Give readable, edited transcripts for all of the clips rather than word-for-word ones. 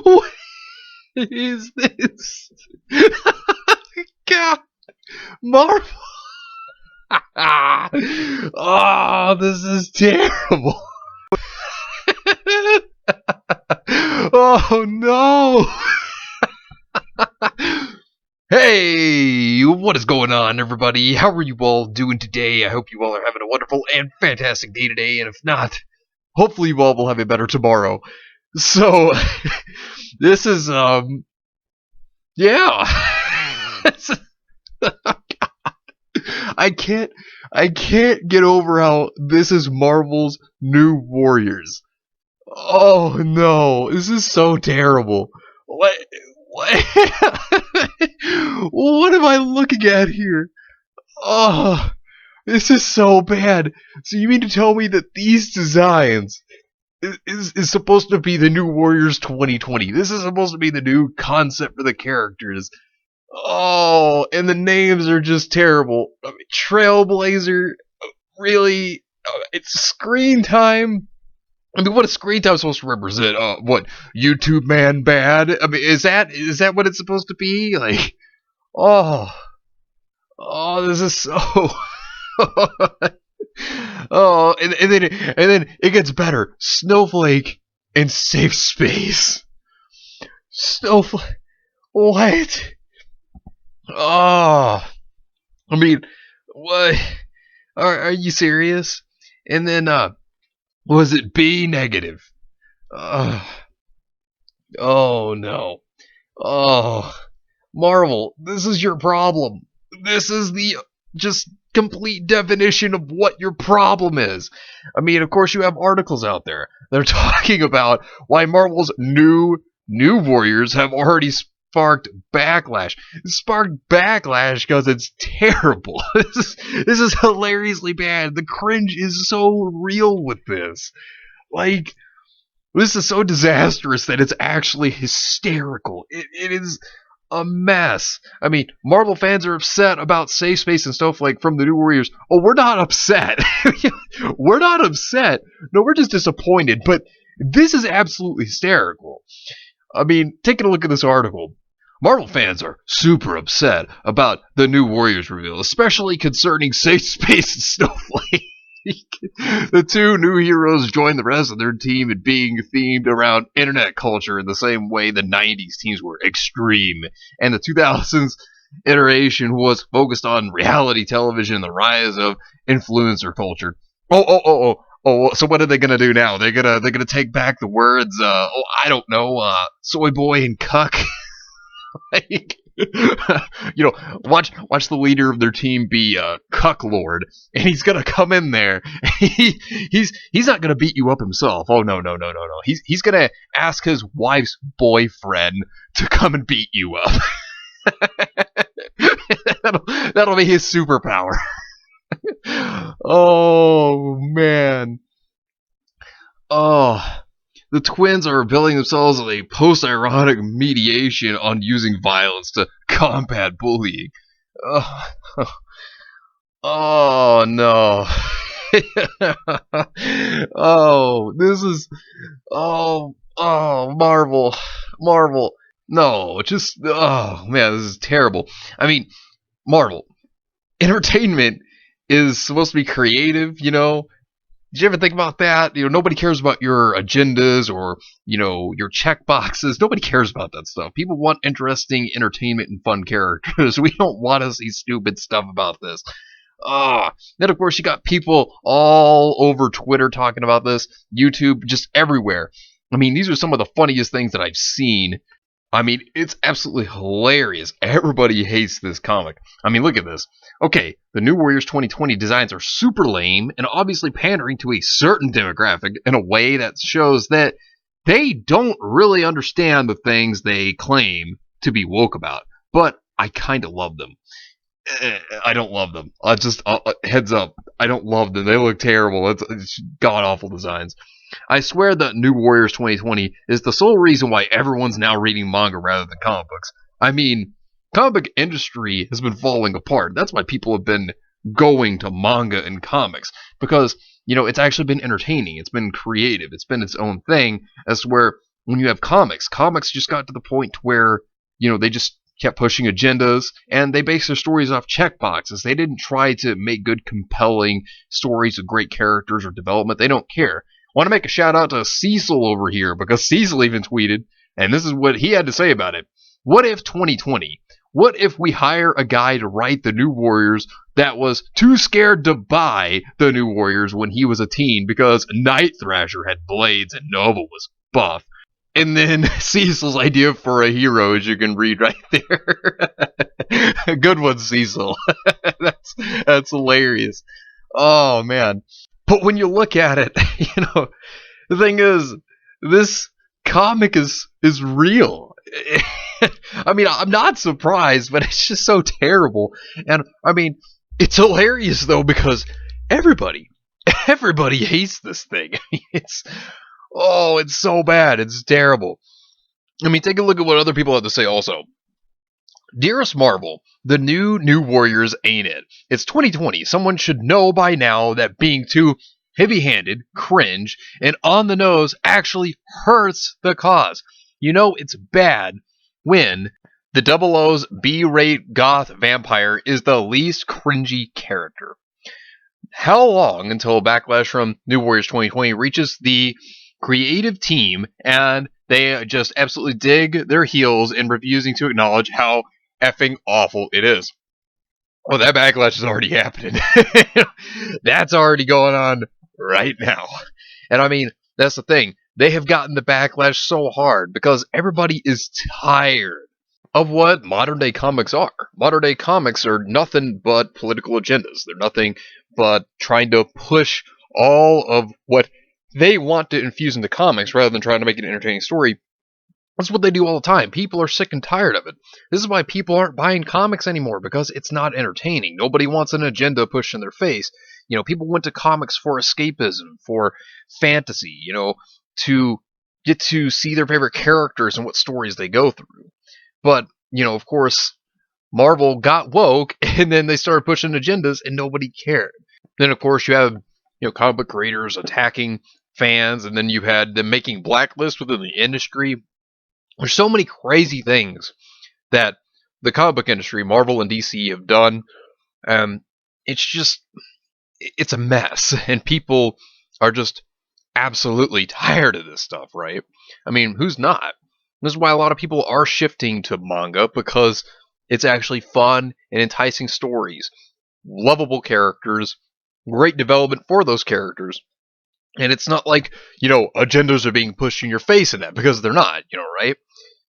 What is this? God, Marvel. Oh, this is terrible. Oh no. Hey, what is going on, everybody? How are you all doing today? I hope you all are having a wonderful and fantastic day today, and if not, hopefully you all will have a better tomorrow. So, this is, yeah. I can't get over how this is Marvel's New Warriors. Oh no, this is so terrible. What, what am I looking at here? Oh, this is so bad. So you mean to tell me that these designs is supposed to be the New Warriors 2020? This is supposed to be the new concept for the characters. Oh, and the names are just terrible. I mean, Trailblazer, really? It's screen time. I mean, what is screen time supposed to represent? What, YouTube man bad? I mean, is that what it's supposed to be? Like, oh, this is so. Oh, and then it gets better. Snowflake and Safe Space. Snowflake. What? Oh, I mean, what? Are you serious? And then, was it B negative? Oh no. Oh, Marvel, this is your problem. This is the just complete definition of what your problem is. I mean, of course, you have articles out there. They're talking about why Marvel's new Warriors have already sparked backlash. It sparked backlash because it's terrible. This is hilariously bad. The cringe is so real with this. Like, this is so disastrous that it's actually hysterical. It is a mess. I mean, Marvel fans are upset about Safe Space and Snowflake from the New Warriors. Oh, we're not upset. We're not upset. No, we're just disappointed. But this is absolutely hysterical. I mean, taking a look at this article, Marvel fans are super upset about the New Warriors reveal, especially concerning Safe Space and Snowflake. The two new heroes join the rest of their team in being themed around internet culture in the same way the 90s teams were extreme, and the 2000s iteration was focused on reality television and the rise of influencer culture. Oh, so what are they gonna do now? They're gonna take back the words, I don't know, soy boy and cuck. Like, watch the leader of their team be Cuck Lord, and he's gonna come in there. He's not gonna beat you up himself. Oh no. He's gonna ask his wife's boyfriend to come and beat you up. That'll be his superpower. Oh man. Oh. The twins are billing themselves as a post-ironic mediation on using violence to combat bullying. Oh no. Oh, this is. Oh, Marvel. No, just. Oh, man, this is terrible. I mean, Marvel. Entertainment is supposed to be creative, you know? Did you ever think about that? Nobody cares about your agendas or, your check boxes. Nobody cares about that stuff. People want interesting entertainment and fun characters. We don't want to see stupid stuff about this. Then, of course, you got people all over Twitter talking about this, YouTube, just everywhere. I mean, these are some of the funniest things that I've seen. I mean, it's absolutely hilarious. Everybody hates this comic. I mean, look at this. Okay, the New Warriors 2020 designs are super lame and obviously pandering to a certain demographic in a way that shows that they don't really understand the things they claim to be woke about. But I kind of love them. I don't love them. Heads up, I don't love them. They look terrible. It's god-awful designs. I swear that New Warriors 2020 is the sole reason why everyone's now reading manga rather than comic books. I mean, comic book industry has been falling apart. That's why people have been going to manga and comics because, it's actually been entertaining. It's been creative. It's been its own thing. As to where when you have comics just got to the point where, they just kept pushing agendas and they based their stories off checkboxes. They didn't try to make good, compelling stories with great characters or development. They don't care. I want to make a shout out to Cecil over here because Cecil even tweeted, and this is what he had to say about it. What if 2020? What if we hire a guy to write the New Warriors that was too scared to buy the New Warriors when he was a teen because Night Thrasher had blades and Nova was buff? And then Cecil's idea for a hero, as you can read right there. Good one, Cecil. that's hilarious. Oh, man. But when you look at it, the thing is, this comic is real. I mean, I'm not surprised, but it's just so terrible. And, I mean, it's hilarious, though, because everybody hates this thing. It's so bad. It's terrible. I mean, take a look at what other people have to say also. Dearest Marvel, the New Warriors ain't it. It's 2020. Someone should know by now that being too heavy-handed, cringe, and on the nose actually hurts the cause. It's bad when the Double O's B-rate goth vampire is the least cringy character. How long until Backlash from New Warriors 2020 reaches the creative team and they just absolutely dig their heels in refusing to acknowledge how effing awful it is? Well, that backlash is already happening. That's already going on right now. And I mean, that's the thing. They have gotten the backlash so hard because everybody is tired of what modern day comics are. Modern day comics are nothing but political agendas. They're nothing but trying to push all of what they want to infuse into comics rather than trying to make an entertaining story. That's what they do all the time. People are sick and tired of it. This is why people aren't buying comics anymore, because it's not entertaining. Nobody wants an agenda pushed in their face. People went to comics for escapism, for fantasy, to get to see their favorite characters and what stories they go through. But, of course, Marvel got woke, and then they started pushing agendas, and nobody cared. Then, of course, you have, comic book creators attacking fans, and then you had them making blacklists within the industry. There's so many crazy things that the comic book industry, Marvel and DC, have done. It's a mess, and people are just absolutely tired of this stuff, right? I mean, who's not? This is why a lot of people are shifting to manga, because it's actually fun and enticing stories, lovable characters, great development for those characters. And it's not like, agendas are being pushed in your face in that, because they're not, right?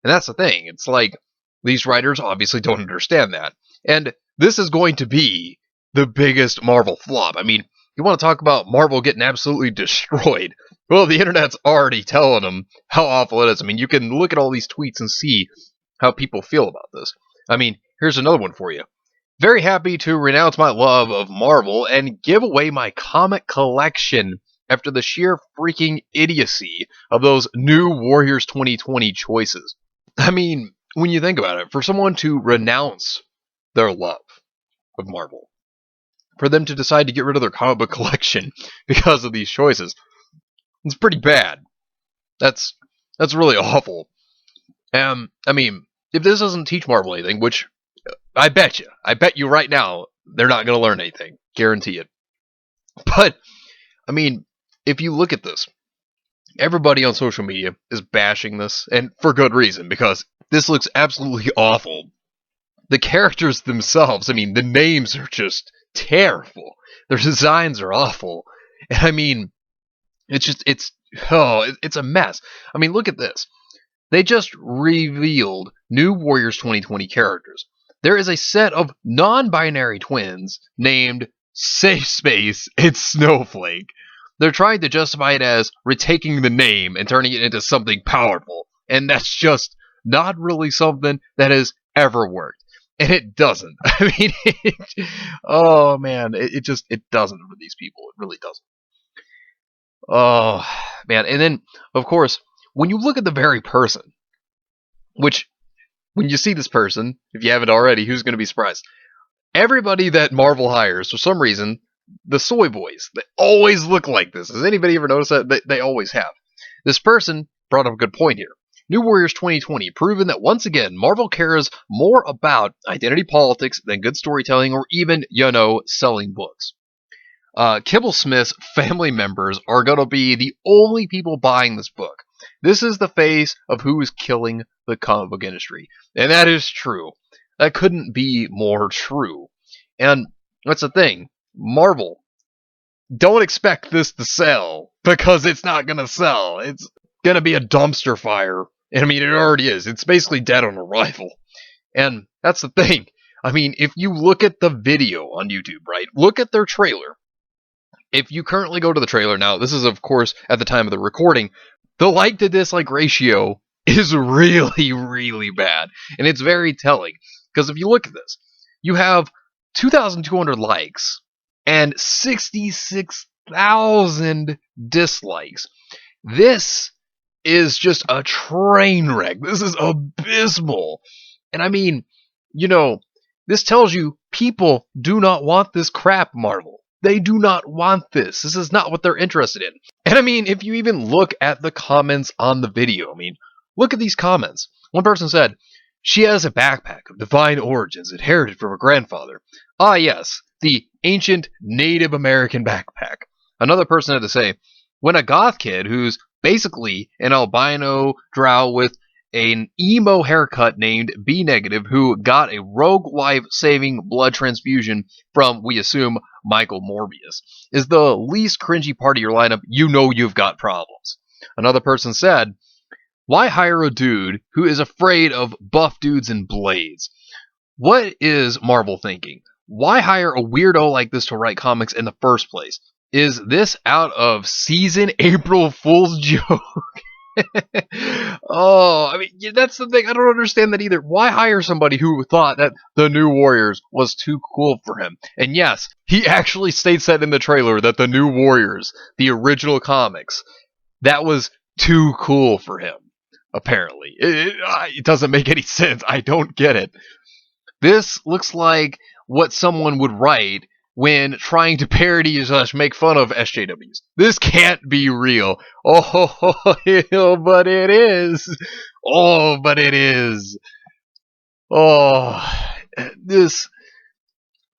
And that's the thing. It's like, these writers obviously don't understand that. And this is going to be the biggest Marvel flop. I mean, you want to talk about Marvel getting absolutely destroyed. Well, the internet's already telling them how awful it is. I mean, you can look at all these tweets and see how people feel about this. I mean, here's another one for you. Very happy to renounce my love of Marvel and give away my comic collection after the sheer freaking idiocy of those New Warriors 2020 choices. I mean, when you think about it, for someone to renounce their love of Marvel, for them to decide to get rid of their comic book collection because of these choices, it's pretty bad. That's really awful. I mean, if this doesn't teach Marvel anything, which I bet you right now, they're not going to learn anything. Guarantee it. But, I mean, if you look at this, everybody on social media is bashing this, and for good reason, because this looks absolutely awful. The characters themselves, I mean, the names are just terrible. Their designs are awful. And I mean, it's a mess. I mean, look at this. They just revealed New Warriors 2020 characters. There is a set of non-binary twins named Safe Space and Snowflake. They're trying to justify it as retaking the name and turning it into something powerful. And that's just not really something that has ever worked. And it doesn't. I mean, oh man, it doesn't for these people. It really doesn't. Oh man, and then of course, when you look at the very person, which when you see this person, if you haven't already, who's going to be surprised? Everybody that Marvel hires, for some reason, the soy boys, they always look like this. Has anybody ever noticed that? They always have. This person brought up a good point here. New Warriors 2020, proven that once again, Marvel cares more about identity politics than good storytelling or even, selling books. Kibble Smith's family members are going to be the only people buying this book. This is the face of who is killing the comic book industry. And that is true. That couldn't be more true. And that's the thing. Marvel, don't expect this to sell because it's not going to sell. It's going to be a dumpster fire. And I mean, it already is. It's basically dead on arrival. And that's the thing. I mean, if you look at the video on YouTube, right? Look at their trailer. If you currently go to the trailer now, this is, of course, at the time of the recording, the like to dislike ratio is really, really bad. And it's very telling. Because if you look at this, you have 2,200 likes and 66,000 dislikes. This is just a train wreck. This is abysmal. And I mean, this tells you people do not want this crap, Marvel. They do not want this. This is not what they're interested in. And I mean, if you even look at the comments on the video, look at these comments. One person said, "She has a backpack of divine origins inherited from her grandfather." Ah, yes, the ancient Native American backpack. Another person had to say, "When a goth kid who's basically an albino drow with an emo haircut named B Negative who got a rogue life-saving blood transfusion from, we assume, Michael Morbius, is the least cringy part of your lineup, you've got problems." Another person said, "Why hire a dude who is afraid of buff dudes and blades?" What is Marvel thinking? Why hire a weirdo like this to write comics in the first place? Is this out of season April Fool's joke? Oh, I mean, that's the thing. I don't understand that either. Why hire somebody who thought that the New Warriors was too cool for him? And yes, he actually states that in the trailer, that the New Warriors, the original comics, that was too cool for him, apparently. It doesn't make any sense. I don't get it. This looks like what someone would write when trying to parody / make fun of SJWs. This can't be real. Oh, but it is. Oh, but it is. Oh, this.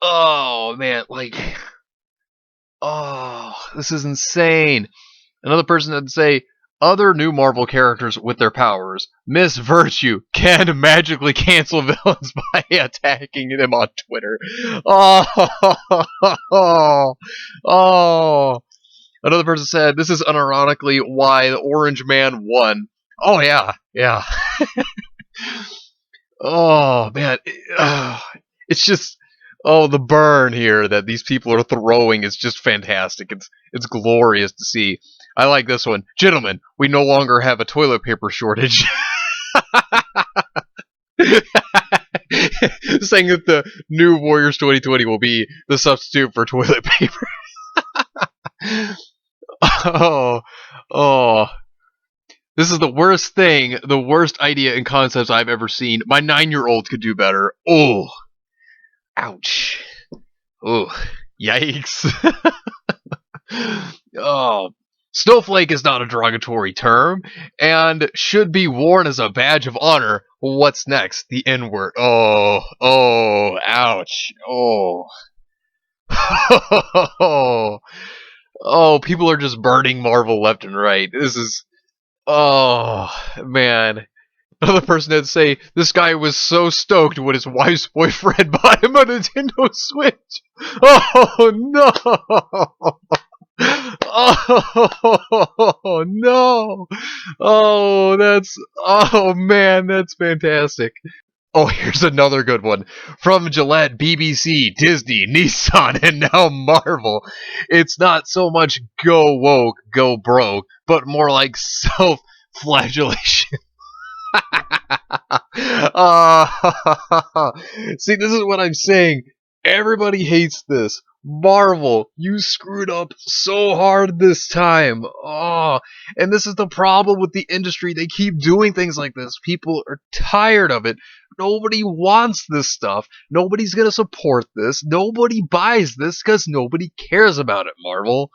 Oh, man. This is insane. Another person had to say, "Other new Marvel characters with their powers, Miss Virtue, can magically cancel villains by attacking them on Twitter." Oh. Another person said, "This is unironically why the Orange Man won." Oh, yeah. Oh, man. It's just, the burn here that these people are throwing is just fantastic. It's glorious to see. I like this one. "Gentlemen, we no longer have a toilet paper shortage." Saying that the New Warriors 2020 will be the substitute for toilet paper. Oh. This is the worst thing, the worst idea and concepts I've ever seen. My 9-year-old could do better. Oh. Ouch. Oh. Yikes. Oh. Snowflake is not a derogatory term and should be worn as a badge of honor. What's next? The N-word. Oh, ouch. Oh. Oh, people are just burning Marvel left and right. This is, oh, man. Another person had to say, "This guy was so stoked when his wife's boyfriend bought him a Nintendo Switch." Oh, no. Oh, no. Oh, man, that's fantastic. Oh, here's another good one. From Gillette, BBC, Disney, Nissan, and now Marvel. It's not so much go woke, go broke, but more like self-flagellation. See, this is what I'm saying. Everybody hates this. Marvel, you screwed up so hard this time. Oh, and this is the problem with the industry. They keep doing things like this. People are tired of it. Nobody wants this stuff. Nobody's gonna support this. Nobody buys this because nobody cares about it, Marvel.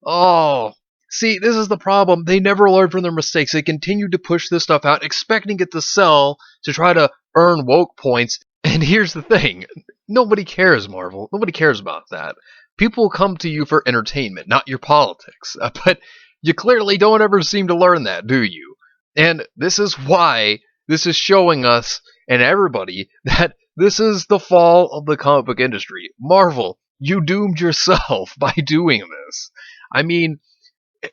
Oh, see, this is the problem. They never learn from their mistakes. They continue to push this stuff out, expecting it to sell to try to earn woke points. And here's the thing. Nobody cares, Marvel. Nobody cares about that. People come to you for entertainment, not your politics. But you clearly don't ever seem to learn that, do you? And this is why this is showing us and everybody that this is the fall of the comic book industry. Marvel, you doomed yourself by doing this. I mean,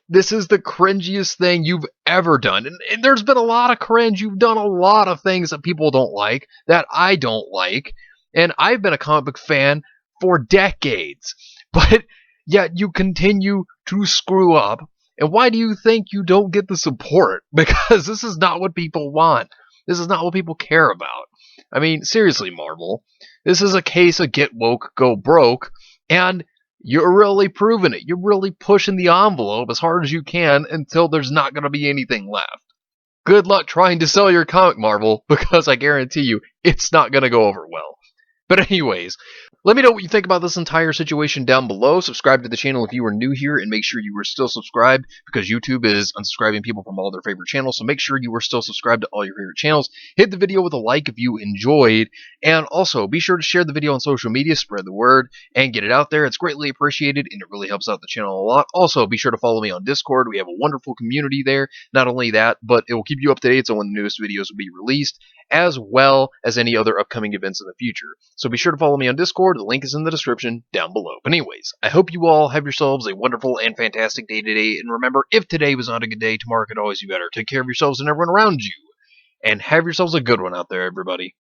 this is the cringiest thing you've ever done. And there's been a lot of cringe. You've done a lot of things that people don't like, that I don't like. And I've been a comic book fan for decades. But yet you continue to screw up. And why do you think you don't get the support? Because this is not what people want. This is not what people care about. I mean, seriously, Marvel. This is a case of get woke, go broke. And you're really proving it. You're really pushing the envelope as hard as you can until there's not going to be anything left. Good luck trying to sell your comic, Marvel, because I guarantee you it's not going to go over well. But anyways, let me know what you think about this entire situation down below. Subscribe to the channel if you are new here, and make sure you are still subscribed, because YouTube is unsubscribing people from all their favorite channels. So make sure you are still subscribed to all your favorite channels. Hit the video with a like if you enjoyed, and also be sure to share the video on social media, spread the word, and get it out there. It's greatly appreciated, and it really helps out the channel a lot. Also, be sure to follow me on Discord. We have a wonderful community there. Not only that, but it will keep you up to date on when the newest videos will be released, as well as any other upcoming events in the future. So be sure to follow me on Discord. The link is in the description down below. But anyways, I hope you all have yourselves a wonderful and fantastic day today. And remember, if today was not a good day, tomorrow could always be better. Take care of yourselves and everyone around you. And have yourselves a good one out there, everybody.